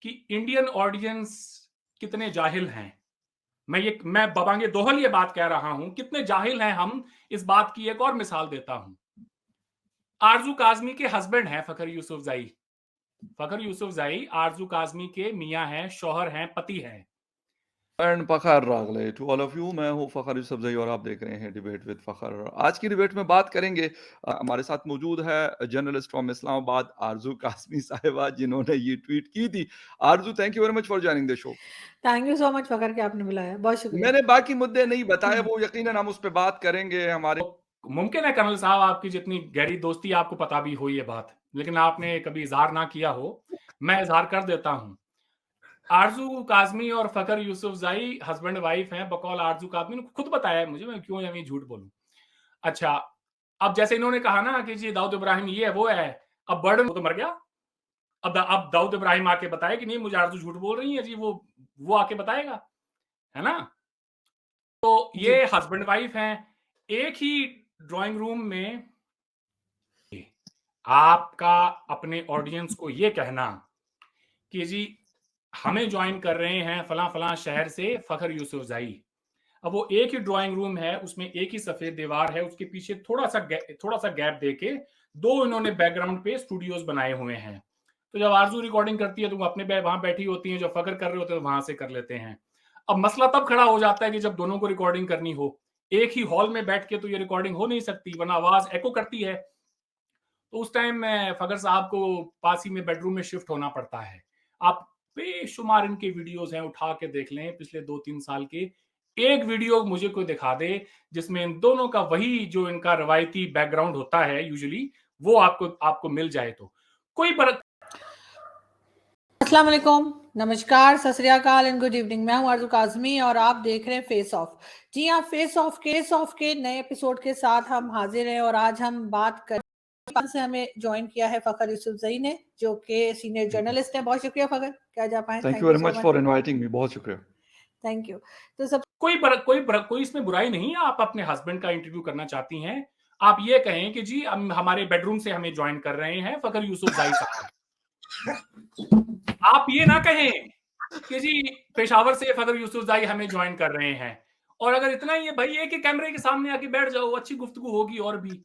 कि Indian audience कितने जाहिल हैं। मैं बबांगे दोहल ये बात कह रहा हूं, कितने जाहिल हैं हम। इस बात की एक और मिसाल देता हूं। आरजू काजमी के हस्बैंड हैं फखर यूसुफजई। फखर यूसुफजई आरजू काजमी के मियां हैं, शौहर हैं, पति हैं। एंड फ़खर रागले टू ऑल ऑफ यू। मैं हूं फ़खर यूसुफज़ई और आप देख रहे हैं डिबेट विद फ़खर। आज की डिबेट में बात करेंगे, हमारे साथ मौजूद है जर्नलिस्ट फ्रॉम इस्लामाबाद आरजू कासमी साहिबा, जिन्होंने ये ट्वीट की थी। Arzoo, thank you very much for joining the show. Thank you so much Fakhar के आपने बुलाया, बहुत शुक्रिया। मैंने बाकी मुद्दे नहीं बताए, वो यकीनन हम उस पर बात करेंगे। हमारे मुमकिन है कर्नल साहब आपकी जितनी गहरी दोस्ती आपको पता भी हो ये बात, लेकिन आपने कभी इजहार ना किया हो। मैं इजहार कर देता हूं। आरजू काजमी और फखर यूसुफजई हस्बैंड वाइफ हैं। बकौल आरजू काजमी ने खुद बताया है मुझे, मैं क्यों अभी झूठ बोलूं। अच्छा, अब जैसे इन्होंने कहा ना कि जी दाऊद इब्राहिम ये है वो है, अब बर्डन वो तो मर गया। अब दाऊद इब्राहिम आके बताए कि नहीं मुझे आरजू झूठ बोल रही है जी, वो आके बताएगा, है ना। तो जी ये हस्बैंड वाइफ हैं एक ही ड्राइंग रूम में। आपका अपने ऑडियंस को ये कहना कि जी हमें ज्वाइन कर रहे हैं फलां फलां शहर से फखर यूसुफजई। अब वो एक ही ड्राइंग रूम है, उसमें एक ही सफेद दीवार है, उसके पीछे थोड़ा सा गैप देके दो इन्होंने बैकग्राउंड पे स्टूडियोज बनाए हुए हैं। तो जब आरजू रिकॉर्डिंग करती है तो वो अपने वहां बैठी होती है, जो फखर कर रहे होते हैं तो वहां से कर लेते हैं। अब मसला तब खड़ा हो जाता है कि जब दोनों को रिकॉर्डिंग करनी हो, एक ही हॉल में बैठ के तो ये रिकॉर्डिंग हो नहीं सकती, वरना आवाज एको करती है। तो उस टाइम में फखर साहब को पास ही में बेडरूम में शिफ्ट होना पड़ता है। आप बेशुमार इनके वीडियोस हैं, उठा के देख लें पिछले 2-3 साल के। एक वीडियो मुझे कोई दिखा दे जिसमें इन दोनों का वही जो इनका रवायती बैकग्राउंड होता है यूजुअली, वो आपको आपको मिल जाए तो कोई फर्क। अस्सलाम वालेकुम, नमस्कार, सत श्री अकाल एंड गुड इवनिंग। मैं हूं आरजू काजमी और आप देख रहे हैं फेस ऑफ। जी हाँ, फेस ऑफ के नए एपिसोड के साथ हम हाजिर हैं और आज हम बात कर से हमें ज्वाइन किया है फखर यूसुफजई ने, जो कि सीनियर जर्नलिस्ट है। बहुत शुक्रिया फखर, क्या जा पाए। Thank you very much for inviting me, बहुत शुक्रिया। Thank you. तो सब कोई इसमें बुराई नहीं है। आप अपने हस्बैंड का इंटरव्यू करना चाहती हैं, आप ये कहें कि जी हमारे बेडरूम से हमें ज्वाइन कर रहे हैं फखर यूसुफजई साहब। आप ये ना कहें कि जी पेशावर से फखर यूसुफजई हमें ज्वाइन कर रहे हैं। और अगर इतना ही है भाई, एक ही कैमरे के सामने आके बैठ जाओ, अच्छी गुफ्तगू होगी और भी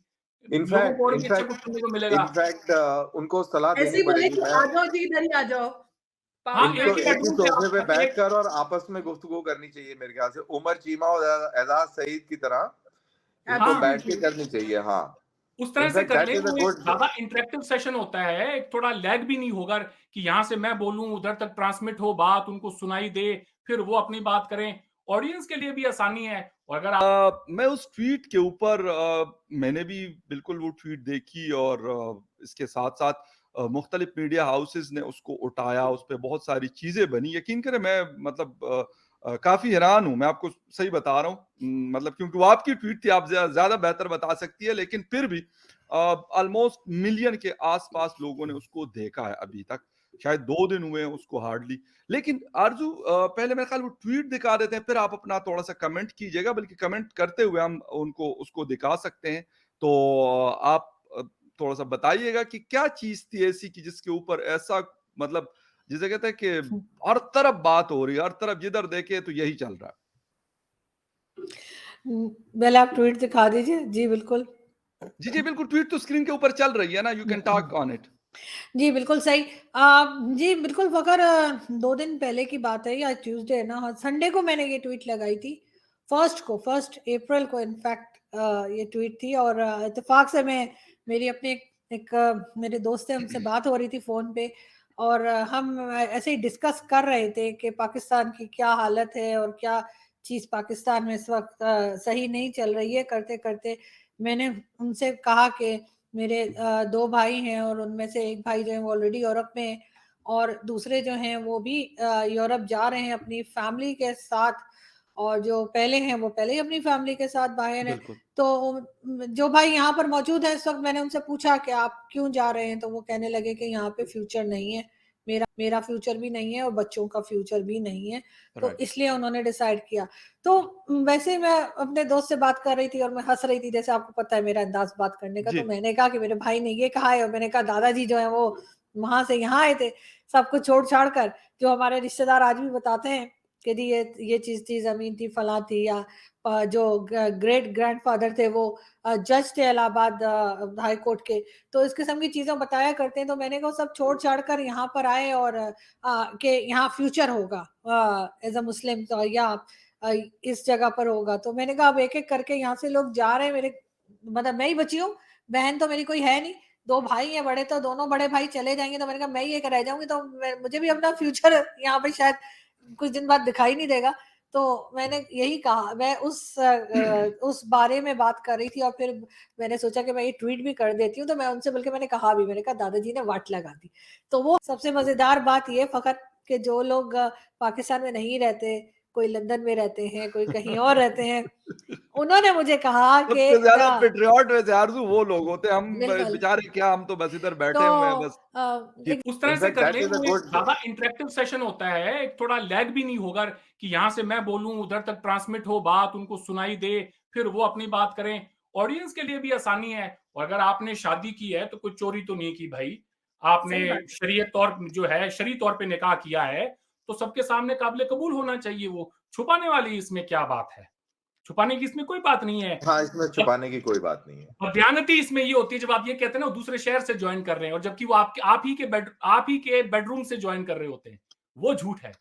लोगों को और भी अच्छा कुछ सुनने को मिलेगा। इनफैक्ट उनको सलाह ऐसे देनी ही बोले पड़ेगी। कि आ जाओ जी, इधर ही आ जाओ। हाँ, इनको एक ही एक ही बेडरूम सोफे पे से बैठकर और आपस में गुफ्तगू करनी चाहिए मेरे ख्याल से। उमर चीमा और एजाज सईद की तरह इनको हाँ, बैठ के करनी चाहिए। हाँ, उस तरह से इनफैक्ट कर दैट लें, इज अ वो एक गुड। ज्यादा इंटरेक्टिव सेशन होता है। एक थोड़ा लैग भी नहीं होगा कि यहां से मैं बोलूं उधर तक ट्रांसमिट हो बात, उनको सुनाई दे, फिर वो अपनी बात करें। ऑडियंस के लिए भी आसानी है। और अगर आप मैं उस ट्वीट के ऊपर मैंने भी बिल्कुल वो ट्वीट देखी और इसके साथ साथ मुख्तलिफ मीडिया हाउसेस ने उसको उठाया, उस पर बहुत सारी चीजें बनी। यकीन करें मैं मतलब काफी हैरान हूं, मैं आपको सही बता रहा हूँ। मतलब क्योंकि वो आपकी ट्वीट थी, आप ज्यादा बेहतर बता सकती है, लेकिन फिर भी ऑलमोस्ट मिलियन के आसपास लोगों ने उसको देखा है अभी तक। शायद 2 दिन हुए हैं उसको हार्डली। लेकिन आरजू, पहले मेरे ख्याल वो ट्वीट दिखा देते हैं, फिर आप अपना थोड़ा सा कमेंट कीजिएगा, बल्कि कमेंट करते हुए हम उनको उसको दिखा सकते हैं। तो आप थोड़ा सा बताइएगा कि क्या चीज थी ऐसी कि जिसके ऊपर ऐसा, मतलब जिसे कहते हैं कि हर तरफ बात हो रही है, हर तरफ जिधर देखे तो यही चल रहा है। पहले आप ट्वीट दिखा दीजिए। जी बिल्कुल, जी जी बिल्कुल, ट्वीट तो स्क्रीन के ऊपर चल रही है ना, you can talk on it. जी बिल्कुल सही। जी बिल्कुल फकर, 2 दिन पहले की बात है, या ट्यूसडे है ना, संडे को मैंने ये ट्वीट लगाई थी। फर्स्ट अप्रैल को इनफैक्ट ये ट्वीट थी। और इत्तेफाक से मैं मेरी अपने मेरे दोस्त से हमसे बात हो रही थी फोन पे। और हम ऐसे ही डिस्कस कर रहे थे कि पाकिस्तान की क्या हालत है और क्या चीज़ पाकिस्तान में इस वक्त सही नहीं चल रही है। करते करते मैंने उनसे कहा कि मेरे 2 भाई हैं और उनमें से एक भाई जो है वो ऑलरेडी यूरोप में है और दूसरे जो हैं वो भी यूरोप जा रहे हैं अपनी फैमिली के साथ। और जो पहले हैं वो पहले ही अपनी फैमिली के साथ बाहर हैं। बिल्कुल। तो जो भाई यहाँ पर मौजूद है इस वक्त, मैंने उनसे पूछा कि आप क्यों जा रहे हैं, तो वो कहने लगे कि यहाँ पे फ्यूचर नहीं है, मेरा फ्यूचर भी नहीं है और बच्चों का फ्यूचर भी नहीं है, तो राइट। इसलिए उन्होंने डिसाइड किया। तो वैसे ही मैं अपने दोस्त से बात कर रही थी और मैं हंस रही थी, जैसे आपको पता है मेरा अंदाज बात करने का। जी तो मैंने कहा कि मेरे भाई ने ये कहा है, और मैंने कहा दादाजी जो है वो वहां से यहाँ आए थे, सब कुछ छोड़ छाड़ कर, जो हमारे रिश्तेदार आज भी बताते हैं कि जी ये चीज थी, जमीन थी, फला थी, या जो ग्रेट ग्रैंडफादर थे वो जज थे इलाहाबाद हाई कोर्ट के, तो इस किस्म की चीजें बताया करते हैं। तो मैंने कहा सब छोड़ छाड़ कर यहाँ पर आए और कि यहाँ फ्यूचर होगा एज अ मुस्लिम, तो या इस जगह पर होगा। तो मैंने कहा अब एक एक करके यहाँ से लोग जा रहे हैं, मेरे मतलब मैं ही बची हूँ, बहन तो मेरी कोई है नहीं, 2 भाई हैं बड़े, तो दोनों बड़े भाई चले जाएंगे, तो मैंने कहा मैं ही एक रह जाऊंगी, तो मुझे भी अपना फ्यूचर यहाँ पे शायद कुछ दिन बाद दिखाई नहीं देगा। तो मैंने यही कहा, मैं उस बारे में बात कर रही थी, और फिर मैंने सोचा कि मैं ये ट्वीट भी कर देती हूँ। तो मैं उनसे बल्कि मैंने कहा भी, मैंने कहा दादाजी ने वाट लगा दी। तो वो सबसे मजेदार बात ये फखर कि जो लोग पाकिस्तान में नहीं रहते, कोई लंदन में रहते हैं, कोई कहीं और रहते हैं, उन्होंने मुझे कहा कि सबसे ज्यादा पेट्रियट वैसे आरज़ू वो लोग होते हैं, हम बिल्कुल। बेचारे क्या, हम तो बस इधर बैठे तो हुए हैं बस। उस तरह से In fact, कर that ले, is a वो एक good- ज्यादा इंटरेक्टिव सेशन होता है, एक थोड़ा लैग भी नहीं होगा कि यहाँ से मैं बोलूं उधर तक ट्रांसमिट हो बात, उनको सुनाई दे, फिर वो अपनी बात करें, ऑडियंस के लिए भी आसानी है। और अगर आपने शादी की है तो कोई चोरी तो नहीं की भाई, आपने सही बात। शरीयत तौर जो है शरीय तौर पे निकाह किया है, तो सबके सामने काबिल कबूल होना चाहिए। वो छुपाने वाली इसमें क्या बात है, छुपाने की इसमें कोई बात नहीं है। हाँ, इसमें छुपाने की कोई बात नहीं है। और बयानती इसमें ये होती है जब आप ये कहते हैं ना वो दूसरे शहर से ज्वाइन कर रहे हैं, और जबकि वो आप ही के बेडरूम से ज्वाइन कर रहे होते हैं, वो झूठ है।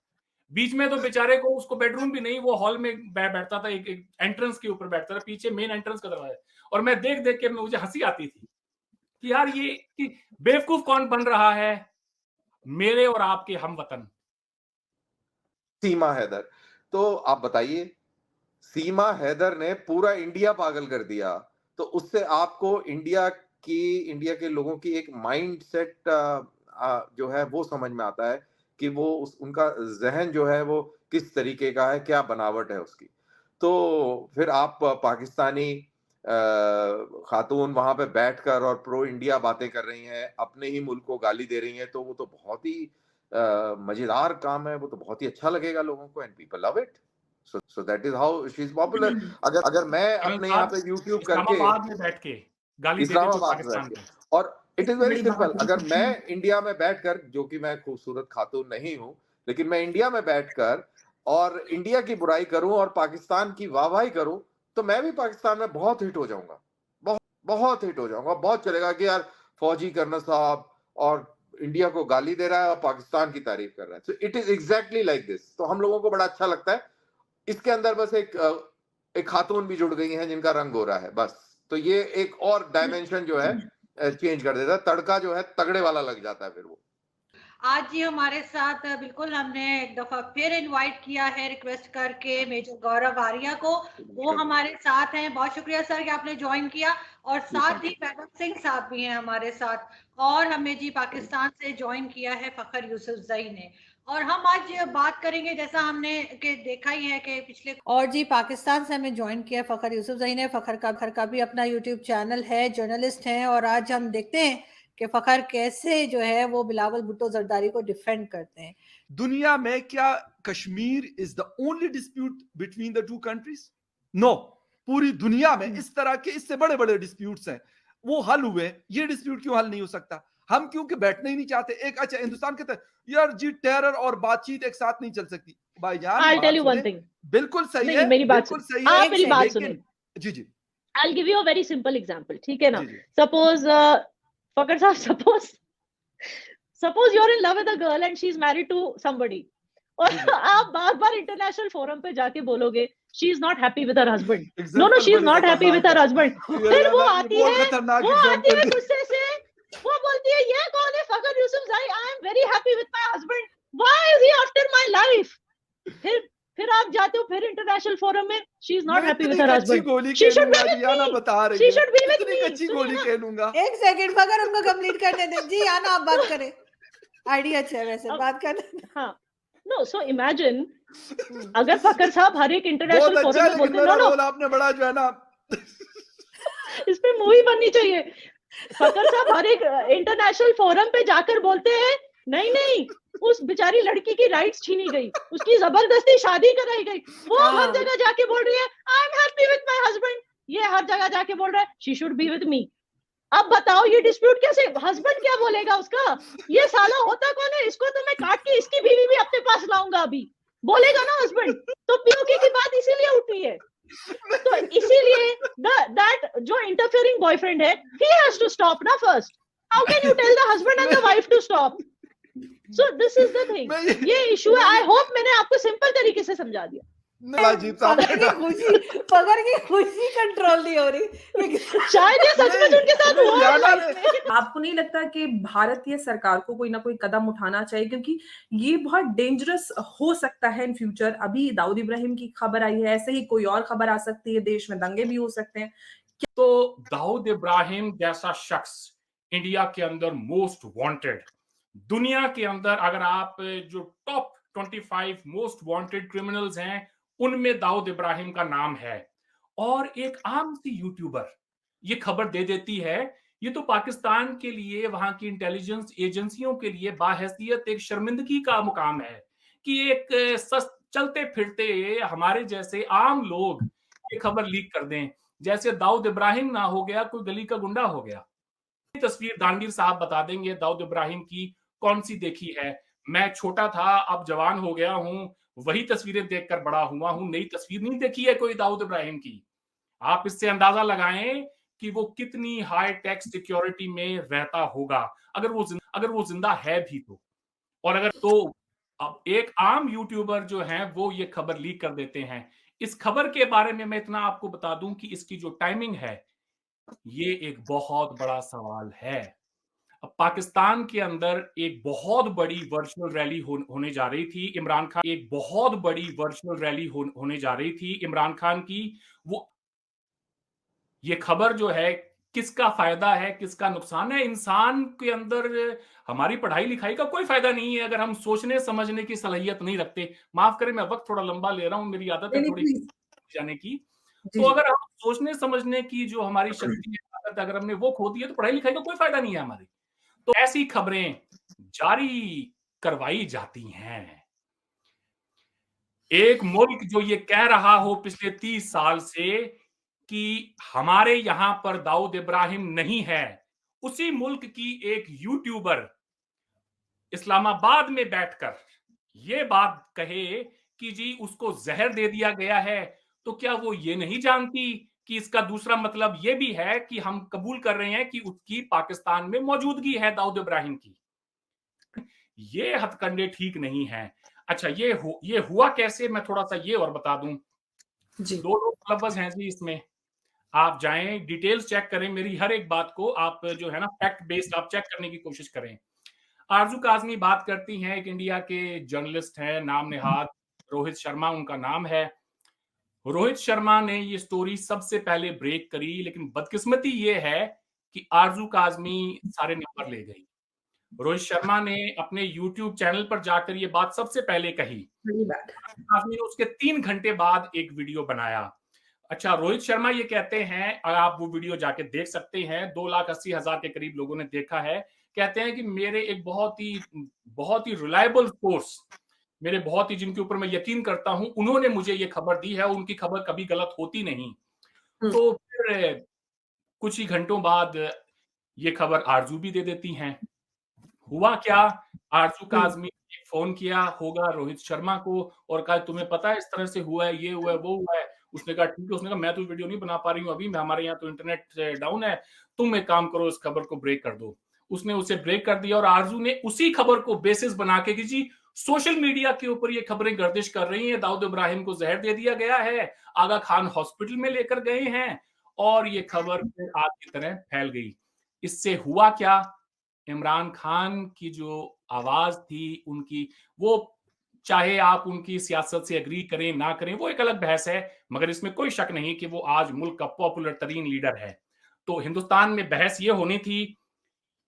बीच में तो बेचारे को उसको बेडरूम भी नहीं, वो हॉल में बैठता था, एक एंट्रेंस के ऊपर बैठता था, पीछे मेन एंट्रेंस का दरवाजा। और मैं देख देख के मुझे हंसी आती थी कि यार ये कि बेवकूफ कौन बन रहा है, मेरे और आपके हमवतन। सीमा हैदर, तो आप बताइए, सीमा हैदर ने पूरा इंडिया पागल कर दिया, तो उससे आपको इंडिया के लोगों की एक माइंडसेट जो है वो समझ में आता है कि वो उनका जहन जो है वो किस तरीके का है, क्या बनावट है उसकी। तो फिर आप पाकिस्तानी खातून वहां पे बैठकर और प्रो इंडिया बातें कर रही हैं, अपने ही मुल्क को गाली दे रही हैं, तो वो तो बहुत ही मजेदार काम है, वो तो बहुत ही अच्छा लगेगा लोगों को, and people love it. So that is how she is popular. अगर मैं अपने यहाँ पे YouTube करके इस्लामाबाद में बैठ के गाली देते तो पाकिस्तान में, और इट इज वेरी सिंपल, अगर मैं इंडिया में बैठकर, जो कि मैं खूबसूरत खातून नहीं हूँ, लेकिन मैं इंडिया में बैठकर और इंडिया की बुराई करूं और पाकिस्तान की वाहवाही करूं, तो मैं भी पाकिस्तान में बहुत हिट हो जाऊंगा, बहुत हिट हो जाऊंगा, बहुत चलेगा कि यार फौजी कर्नल साहब और इंडिया को गाली दे रहा है और पाकिस्तान की तारीफ कर रहा है। So it is exactly like this. तो हम लोगों को बड़ा अच्छा लगता है। इसके अंदर बस एक खातून भी जुड़ गई हैं जिनका रंग हो रहा है, बस। तो ये एक और डायमेंशन जो है चेंज कर देता है, तड़का जो है तगड़े वाला लग जाता है फिर वो। आज जी हमारे साथ बिल्कुल हमने एक दफा फिर इनवाइट किया है रिक्वेस्ट करके मेजर गौरव आर्या को, वो हमारे साथ हैं। बहुत शुक्रिया सर कि आपने ज्वाइन किया। और साथ ही वैभव सिंह साहब भी हैं हमारे साथ, और हमें जी पाकिस्तान से ज्वाइन किया है फखर यूसुफजई ने। और हम आज बात करेंगे, जैसा हमने के देखा ही है कि पिछले, और जी पाकिस्तान से हमें ज्वाइन किया फखर यूसुफजई ने। फखर का भी अपना यूट्यूब चैनल है, जर्नलिस्ट हैं, और आज हम देखते हैं कि फखर कैसे जो है वो बिलावल भुट्टो जरदारी को डिफेंड करते हैं। दुनिया में क्या Kashmir is the only dispute between the two countries? No, पूरी दुनिया में इस तरह के इससे बड़े बड़े डिस्प्यूट्स हैं, वो हल हुए, ये डिस्प्यूट क्यों हल नहीं हो सकता? हम क्योंकि बैठने ही नहीं चाहते। एक अच्छा हिंदुस्तान कहता है यार जी टेरर और बातचीत एक साथ नहीं चल सकती। भाईजान I'll tell you one thing. बिल्कुल सही है, मेरी बात बिल्कुल सुन, सही है, आप मेरी बात सुनिए। जी जी, I'll give you a very simple example, ठीक है ना? जी, जी। Suppose फकर साहब, suppose you're in love with a girl and she's married to somebody, और आप बार बार इंटरनेशनल फोरम पे जाके बोलोगे she is not happy with her husband. No, she is not happy with her husband. फिर वो आती है गुस्से से, वो बोलती है ये कौन है फखर Yousafzai, I am very happy with my husband, why is he after my life? फिर आप जाते हो फिर इंटरनेशनल फोरम में she is not happy with her husband. She should be with me. बता रही She should be with me. कच्ची गोली खेलूंगा। एक सेकंड फखर उनको कंप्लीट करने दें जी। आना आप बात करें, आइडिया अच्छा है वैसे, बात करना। हाँ, no, so imagine अगर फकर साहब हर एक इंटरनेशनल फोरम में बोलते नो नो, आपने बड़ा जो है ना इस पे मूवी बननी चाहिए। फकर साहब हर एक इंटरनेशनल फोरम पे जाकर बोलते हैं नहीं उस बेचारी लड़की की राइट्स छीनी गई, उसकी जबरदस्ती शादी कराई गई, वो हर जगह जाके बोल रही है I am happy with my husband, ये हर जगह जाके बोल रहा है she should be with me. अब बताओ ये डिस्प्यूट कैसे, हस्बैंड क्या बोलेगा उसका, ये साला होता कौन है, इसको तो मैं काट के इसकी बीवी भी अपने पास लाऊंगा अभी, बोलेगा ना हस्बैंड। तो पीओके की बात इसीलिए उठी है। तो इसीलिए दैट जो इंटरफेयरिंग बॉयफ्रेंड है, he has to stop ना first. How can you tell the husband and the wife to stop? So this is the thing. ये इशू है। I hope मैंने आपको सिंपल तरीके से समझा दिया। अजीब सा पकड़ की खुशी कंट्रोल नहीं हो रही। शायद ये सचमुच उनके साथ हुआ है लाइफ में। आपको नहीं लगता कि भारतीय सरकार को कोई ना कोई कदम उठाना चाहिए, क्योंकि ये बहुत डेंजरस हो सकता है इन फ्यूचर। अभी दाऊद इब्राहिम की खबर आई है, ऐसे ही कोई और खबर आ सकती है, देश में दंगे भी हो सकते हैं। तो दाऊद इब्राहिम जैसा शख्स इंडिया के अंदर मोस्ट वांटेड, दुनिया के अंदर अगर आप जो टॉप 25 मोस्ट वांटेड क्रिमिनल्स हैं उनमें दाऊद इब्राहिम का नाम है, और एक आम सी यूट्यूबर ये खबर दे देती है, ये तो पाकिस्तान के लिए, वहां की इंटेलिजेंस एजेंसियों के लिए बाहैसियत एक शर्मिंदगी का मुकाम है कि एक चलते फिरते हमारे जैसे आम लोग ये खबर लीक कर दें, जैसे दाऊद इब्राहिम ना हो गया कोई गली का गुंडा हो गया। तस्वीर दानवीर साहब बता देंगे दाऊद इब्राहिम की कौन सी देखी है। मैं छोटा था, अब जवान हो गया हूं, वही तस्वीरें देखकर बड़ा हुआ हूं, नई तस्वीर नहीं देखी है कोई दाऊद इब्राहिम की। आप इससे अंदाजा लगाएं कि वो कितनी हाई टेक सिक्योरिटी में रहता होगा, अगर वो जिंदा है भी तो। और अगर तो अब एक आम यूट्यूबर जो है वो ये खबर लीक कर देते हैं। इस खबर के बारे में मैं इतना आपको बता दूं कि इसकी जो टाइमिंग है ये एक बहुत बड़ा सवाल है। अब पाकिस्तान के अंदर एक बहुत बड़ी वर्चुअल रैली होने जा रही थी इमरान खान, एक बहुत बड़ी वर्चुअल रैली होने जा रही थी इमरान खान की। वो ये खबर जो है किसका फायदा है किसका नुकसान है, इंसान के अंदर हमारी पढ़ाई लिखाई का कोई फायदा नहीं है अगर हम सोचने समझने की सलाहियत नहीं रखते। माफ करें मैं वक्त थोड़ा लंबा ले रहा हूं, मेरी आदत है थोड़ी जाने की। तो अगर हम सोचने समझने की जो हमारी शक्ति है, अगर हमने वो खो दी है तो पढ़ाई लिखाई का कोई फायदा नहीं है हमारी। तो ऐसी खबरें जारी करवाई जाती हैं। एक मुल्क जो ये कह रहा हो पिछले 30 साल से कि हमारे यहां पर दाऊद इब्राहिम नहीं है, उसी मुल्क की एक यूट्यूबर इस्लामाबाद में बैठकर ये बात कहे कि जी उसको जहर दे दिया गया है, तो क्या वो ये नहीं जानती कि इसका दूसरा मतलब ये भी है कि हम कबूल कर रहे हैं कि उसकी पाकिस्तान में मौजूदगी है दाऊद इब्राहिम की। ये हथकंडे ठीक नहीं है। अच्छा ये हुआ कैसे, मैं थोड़ा सा ये और बता दूं। दो लोग मुलव्वस हैं जी इसमें, आप जाएं डिटेल्स चेक करें, मेरी हर एक बात को आप जो है ना फैक्ट बेस्ड आप चेक करने की कोशिश करें। आरजू काजमी बात करती हैं, एक इंडिया के जर्नलिस्ट हैं नाम नेहाद, रोहित शर्मा उनका नाम है। रोहित शर्मा ने ये स्टोरी सबसे पहले ब्रेक करी, लेकिन बदकिस्मती ये है कि आरजू काजमी सारे नंबर ले गई। रोहित शर्मा ने अपने YouTube चैनल पर जाकर ये बात सबसे पहले कही, काजमी ने उसके 3 घंटे बाद एक वीडियो बनाया। अच्छा, रोहित शर्मा ये कहते हैं, आप वो वीडियो जाके देख सकते हैं, 2,80,000 के करीब लोगों ने देखा है। कहते हैं कि मेरे एक बहुत ही रिलायबल सोर्स, मेरे बहुत ही जिनके ऊपर मैं यकीन करता हूं, उन्होंने मुझे ये खबर दी है, उनकी खबर कभी गलत होती नहीं। तो फिर कुछ ही घंटों बाद ये खबर आरजू भी दे देती हैं। हुआ क्या, आरजू काजमी ने फोन किया होगा रोहित शर्मा को और कहा तुम्हें पता है इस तरह से हुआ है, ये हुआ है, वो हुआ है। उसने कहा ठीक है, उसने कहा मैं तो वीडियो नहीं बना पा रही हूँ अभी, मैं हमारे यहाँ तो इंटरनेट डाउन है, तुम एक काम करो इस खबर को ब्रेक कर दो। उसने उसे ब्रेक कर दिया और आरजू ने उसी खबर को बेसिस बना के कि जी सोशल मीडिया के ऊपर ये खबरें गर्दिश कर रही हैं, दाऊद इब्राहिम को जहर दे दिया गया है, आगा खान हॉस्पिटल में लेकर गए हैं, और ये खबर फिर आग की तरह फैल गई। इससे हुआ क्या, इमरान खान की जो आवाज थी उनकी, वो चाहे आप उनकी सियासत से एग्री करें ना करें वो एक अलग बहस है, मगर इसमें कोई शक नहीं कि वो आज मुल्क का पॉपुलर तरीन लीडर है। तो हिंदुस्तान में बहस ये होनी थी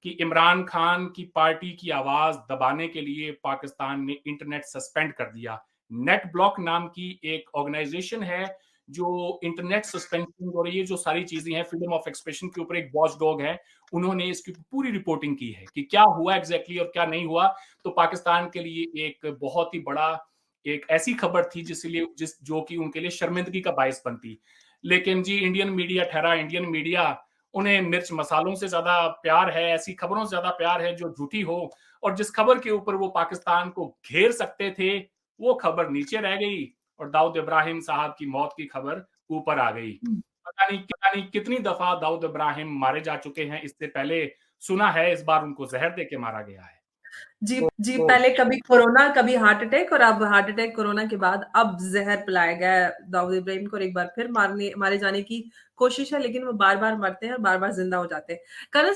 कि इमरान खान की पार्टी की आवाज दबाने के लिए पाकिस्तान ने इंटरनेट सस्पेंड कर दिया। नेट ब्लॉक नाम की एक ऑर्गेनाइजेशन है जो इंटरनेट सस्पेंशन और ये जो सारी चीजें हैं फ्रीडम ऑफ एक्सप्रेशन के ऊपर एक वॉच डॉग है, उन्होंने इसकी पूरी रिपोर्टिंग की है कि क्या हुआ एग्जैक्टली और क्या नहीं हुआ। तो पाकिस्तान के लिए एक बहुत ही बड़ा एक ऐसी खबर थी जो कि उनके लिए शर्मिंदगी का बायस बनती। लेकिन जी इंडियन मीडिया ठहरा इंडियन मीडिया, उन्हें मिर्च मसालों से ज्यादा प्यार है, ऐसी खबरों से ज्यादा प्यार है जो झूठी हो, और जिस खबर के ऊपर वो पाकिस्तान को घेर सकते थे वो खबर नीचे रह गई और दाऊद इब्राहिम साहब की मौत की खबर ऊपर आ गई। पता नहीं कितनी दफा दाऊद इब्राहिम मारे जा चुके हैं, इससे पहले सुना है इस बार उनको जहर दे के मारा गया है। जी पहले कभी कोरोना, कभी हार्ट अटैक, और अब हार्ट अटैक कोरोना के बाद अब जहर पिलाया गया दाऊद इब्राहिम को, और एक बार फिर मारे जाने की कोशिश है, लेकिन वो बार बार मरते हैं और बार बार जिंदा हो जाते हैं। कर्नल